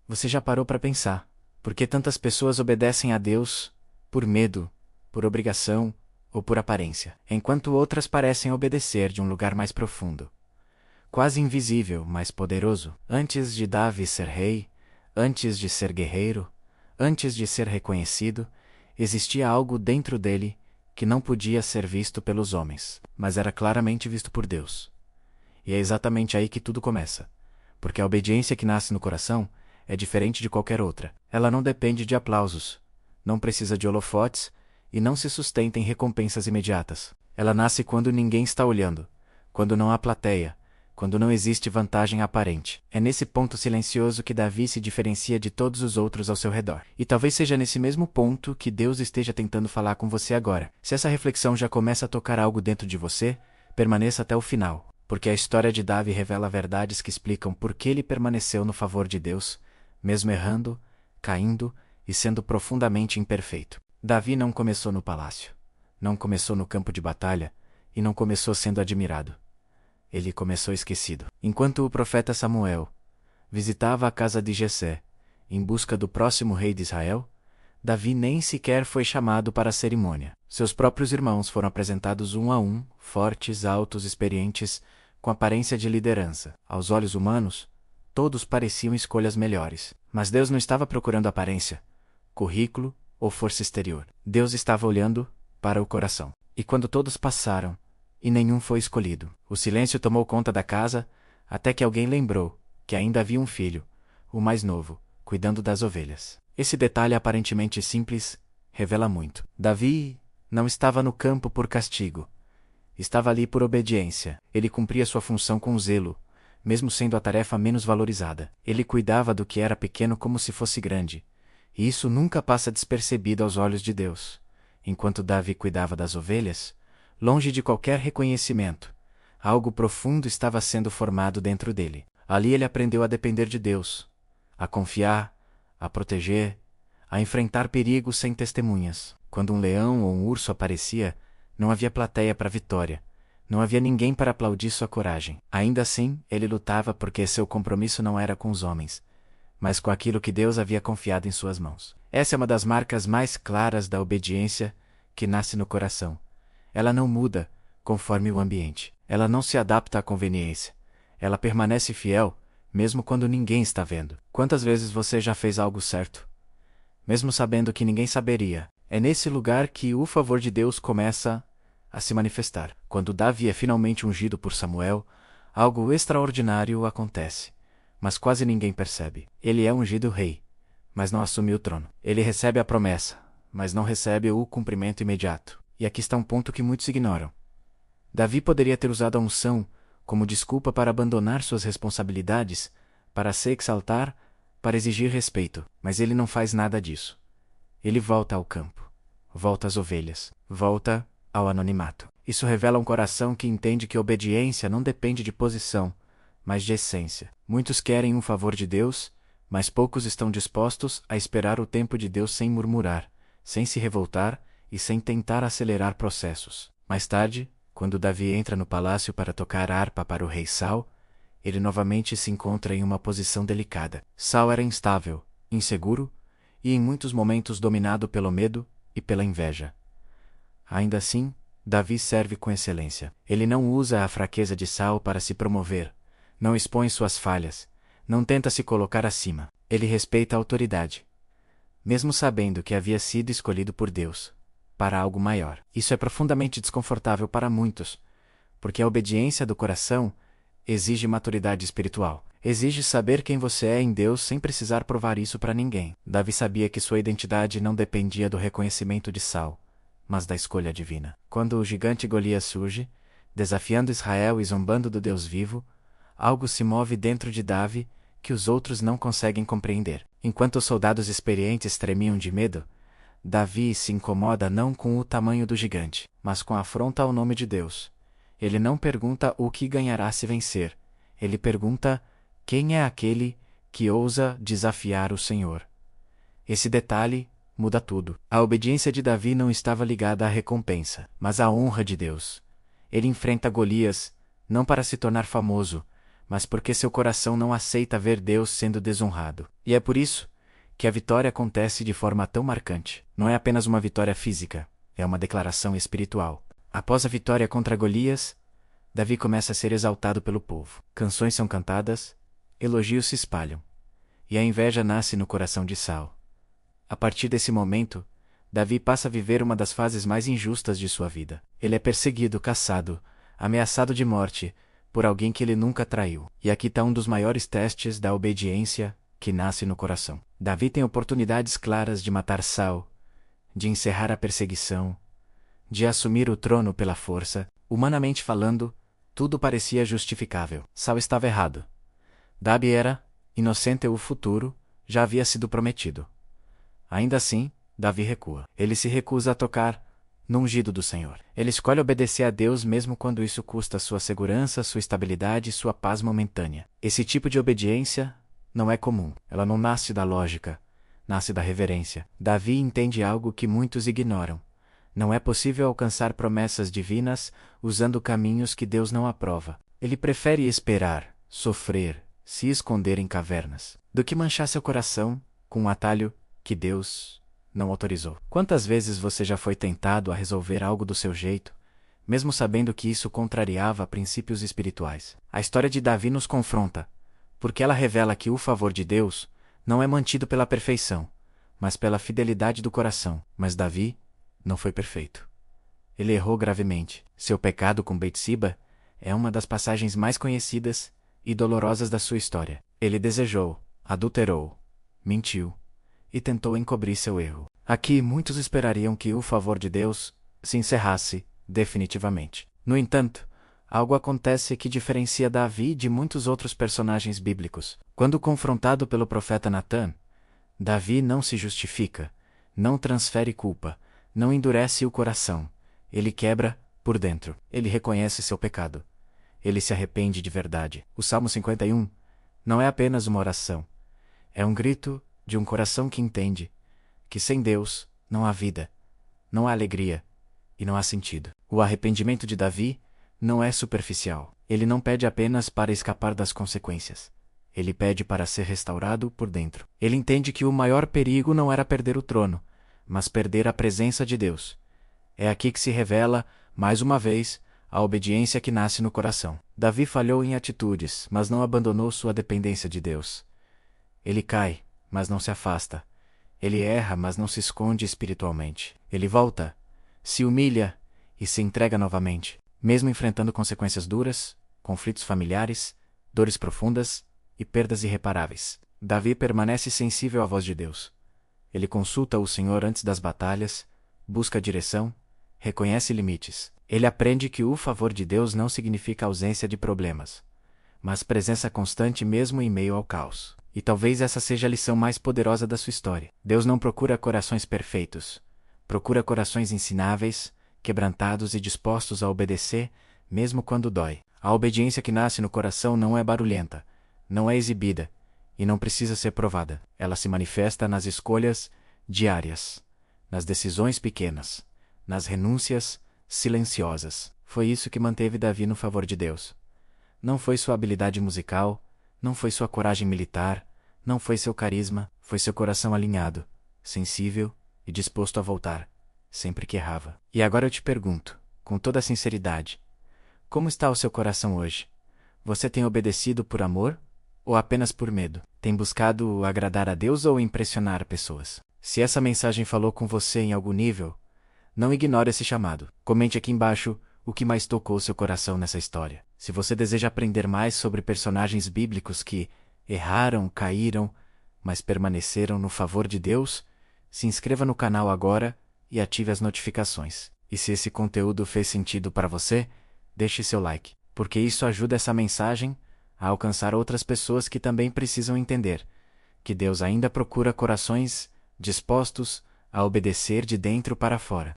Você já parou para pensar por que tantas pessoas obedecem a Deus por medo, por obrigação ou por aparência, enquanto outras parecem obedecer de um lugar mais profundo, quase invisível, mas poderoso? Antes de Davi ser rei, antes de ser guerreiro, antes de ser reconhecido, existia algo dentro dele que não podia ser visto pelos homens, mas era claramente visto por Deus. E é exatamente aí que tudo começa, porque a obediência que nasce no coração é diferente de qualquer outra. Ela não depende de aplausos, não precisa de holofotes e não se sustenta em recompensas imediatas. Ela nasce quando ninguém está olhando, quando não há plateia, quando não existe vantagem aparente. É nesse ponto silencioso que Davi se diferencia de todos os outros ao seu redor. E talvez seja nesse mesmo ponto que Deus esteja tentando falar com você agora. Se essa reflexão já começa a tocar algo dentro de você, permaneça até o final, porque a história de Davi revela verdades que explicam por que ele permaneceu no favor de Deus, mesmo errando, caindo e sendo profundamente imperfeito. Davi não começou no palácio, não começou no campo de batalha e não começou sendo admirado. Ele começou esquecido. Enquanto o profeta Samuel visitava a casa de Jessé, em busca do próximo rei de Israel, Davi nem sequer foi chamado para a cerimônia. Seus próprios irmãos foram apresentados um a um, fortes, altos, experientes, com aparência de liderança. Aos olhos humanos, todos pareciam escolhas melhores. Mas Deus não estava procurando aparência, currículo ou força exterior. Deus estava olhando para o coração. E quando todos passaram, e nenhum foi escolhido, o silêncio tomou conta da casa, até que alguém lembrou que ainda havia um filho, o mais novo, cuidando das ovelhas. Esse detalhe aparentemente simples revela muito. Davi não estava no campo por castigo. Estava ali por obediência. Ele cumpria sua função com zelo, mesmo sendo a tarefa menos valorizada. Ele cuidava do que era pequeno como se fosse grande, e isso nunca passa despercebido aos olhos de Deus. Enquanto Davi cuidava das ovelhas, longe de qualquer reconhecimento, algo profundo estava sendo formado dentro dele. Ali ele aprendeu a depender de Deus, a confiar, a proteger, a enfrentar perigos sem testemunhas. Quando um leão ou um urso aparecia, não havia plateia para a vitória. Não havia ninguém para aplaudir sua coragem. Ainda assim, ele lutava porque seu compromisso não era com os homens, mas com aquilo que Deus havia confiado em suas mãos. Essa é uma das marcas mais claras da obediência que nasce no coração. Ela não muda conforme o ambiente. Ela não se adapta à conveniência. Ela permanece fiel, mesmo quando ninguém está vendo. Quantas vezes você já fez algo certo, mesmo sabendo que ninguém saberia? É nesse lugar que o favor de Deus começa a se manifestar. Quando Davi é finalmente ungido por Samuel, algo extraordinário acontece, mas quase ninguém percebe. Ele é ungido rei, mas não assume o trono. Ele recebe a promessa, mas não recebe o cumprimento imediato. E aqui está um ponto que muitos ignoram. Davi poderia ter usado a unção como desculpa para abandonar suas responsabilidades, para se exaltar, para exigir respeito, mas ele não faz nada disso. Ele volta ao campo, volta às ovelhas, volta ao anonimato. Isso revela um coração que entende que obediência não depende de posição, mas de essência. Muitos querem um favor de Deus, mas poucos estão dispostos a esperar o tempo de Deus sem murmurar, sem se revoltar e sem tentar acelerar processos. Mais tarde, quando Davi entra no palácio para tocar a harpa para o rei Saul, ele novamente se encontra em uma posição delicada. Saul era instável, inseguro e em muitos momentos dominado pelo medo e pela inveja. Ainda assim, Davi serve com excelência. Ele não usa a fraqueza de Saul para se promover, não expõe suas falhas, não tenta se colocar acima. Ele respeita a autoridade, mesmo sabendo que havia sido escolhido por Deus para algo maior. Isso é profundamente desconfortável para muitos, porque a obediência do coração exige maturidade espiritual. Exige saber quem você é em Deus sem precisar provar isso para ninguém. Davi sabia que sua identidade não dependia do reconhecimento de Saul, mas da escolha divina. Quando o gigante Golias surge, desafiando Israel e zombando do Deus vivo, algo se move dentro de Davi que os outros não conseguem compreender. Enquanto os soldados experientes tremiam de medo, Davi se incomoda não com o tamanho do gigante, mas com a afronta ao nome de Deus. Ele não pergunta o que ganhará se vencer. Ele pergunta quem é aquele que ousa desafiar o Senhor. Esse detalhe muda tudo. A obediência de Davi não estava ligada à recompensa, mas à honra de Deus. Ele enfrenta Golias, não para se tornar famoso, mas porque seu coração não aceita ver Deus sendo desonrado. E é por isso que a vitória acontece de forma tão marcante. Não é apenas uma vitória física, é uma declaração espiritual. Após a vitória contra Golias, Davi começa a ser exaltado pelo povo. Canções são cantadas, elogios se espalham, e a inveja nasce no coração de Saul. A partir desse momento, Davi passa a viver uma das fases mais injustas de sua vida. Ele é perseguido, caçado, ameaçado de morte, por alguém que ele nunca traiu. E aqui está um dos maiores testes da obediência que nasce no coração. Davi tem oportunidades claras de matar Saul, de encerrar a perseguição, de assumir o trono pela força. Humanamente falando, tudo parecia justificável. Saul estava errado. Davi era inocente e o futuro já havia sido prometido. Ainda assim, Davi recua. Ele se recusa a tocar no ungido do Senhor. Ele escolhe obedecer a Deus mesmo quando isso custa sua segurança, sua estabilidade e sua paz momentânea. Esse tipo de obediência não é comum. Ela não nasce da lógica, nasce da reverência. Davi entende algo que muitos ignoram. Não é possível alcançar promessas divinas usando caminhos que Deus não aprova. Ele prefere esperar, sofrer, se esconder em cavernas, do que manchar seu coração com um atalho que Deus não autorizou. Quantas vezes você já foi tentado a resolver algo do seu jeito, mesmo sabendo que isso contrariava princípios espirituais? A história de Davi nos confronta, porque ela revela que o favor de Deus não é mantido pela perfeição, mas pela fidelidade do coração. Mas Davi não foi perfeito. Ele errou gravemente. Seu pecado com Betsiba é uma das passagens mais conhecidas e dolorosas da sua história. Ele desejou, adulterou, mentiu e tentou encobrir seu erro. Aqui muitos esperariam que o favor de Deus se encerrasse definitivamente. No entanto, algo acontece que diferencia Davi de muitos outros personagens bíblicos. Quando confrontado pelo profeta Natã, Davi não se justifica, não transfere culpa, não endurece o coração. Ele quebra por dentro. Ele reconhece seu pecado. Ele se arrepende de verdade. O Salmo 51 não é apenas uma oração. É um grito de um coração que entende que sem Deus não há vida, não há alegria e não há sentido. O arrependimento de Davi não é superficial. Ele não pede apenas para escapar das consequências. Ele pede para ser restaurado por dentro. Ele entende que o maior perigo não era perder o trono, mas perder a presença de Deus. É aqui que se revela, mais uma vez, a obediência que nasce no coração. Davi falhou em atitudes, mas não abandonou sua dependência de Deus. Ele cai, mas não se afasta. Ele erra, mas não se esconde espiritualmente. Ele volta, se humilha e se entrega novamente, mesmo enfrentando consequências duras, conflitos familiares, dores profundas e perdas irreparáveis. Davi permanece sensível à voz de Deus. Ele consulta o Senhor antes das batalhas, busca direção, reconhece limites. Ele aprende que o favor de Deus não significa ausência de problemas, mas presença constante mesmo em meio ao caos. E talvez essa seja a lição mais poderosa da sua história. Deus não procura corações perfeitos, procura corações ensináveis, quebrantados e dispostos a obedecer, mesmo quando dói. A obediência que nasce no coração não é barulhenta, não é exibida, e não precisa ser provada. Ela se manifesta nas escolhas diárias, nas decisões pequenas, nas renúncias silenciosas. Foi isso que manteve Davi no favor de Deus. Não foi sua habilidade musical, não foi sua coragem militar, não foi seu carisma, foi seu coração alinhado, sensível e disposto a voltar, sempre que errava. E agora eu te pergunto, com toda a sinceridade, como está o seu coração hoje? Você tem obedecido por amor ou apenas por medo? Tem buscado agradar a Deus ou impressionar pessoas? Se essa mensagem falou com você em algum nível, não ignore esse chamado. Comente aqui embaixo o que mais tocou seu coração nessa história. Se você deseja aprender mais sobre personagens bíblicos que erraram, caíram, mas permaneceram no favor de Deus, se inscreva no canal agora e ative as notificações. E se esse conteúdo fez sentido para você, deixe seu like, porque isso ajuda essa mensagem a alcançar outras pessoas que também precisam entender que Deus ainda procura corações dispostos a obedecer de dentro para fora.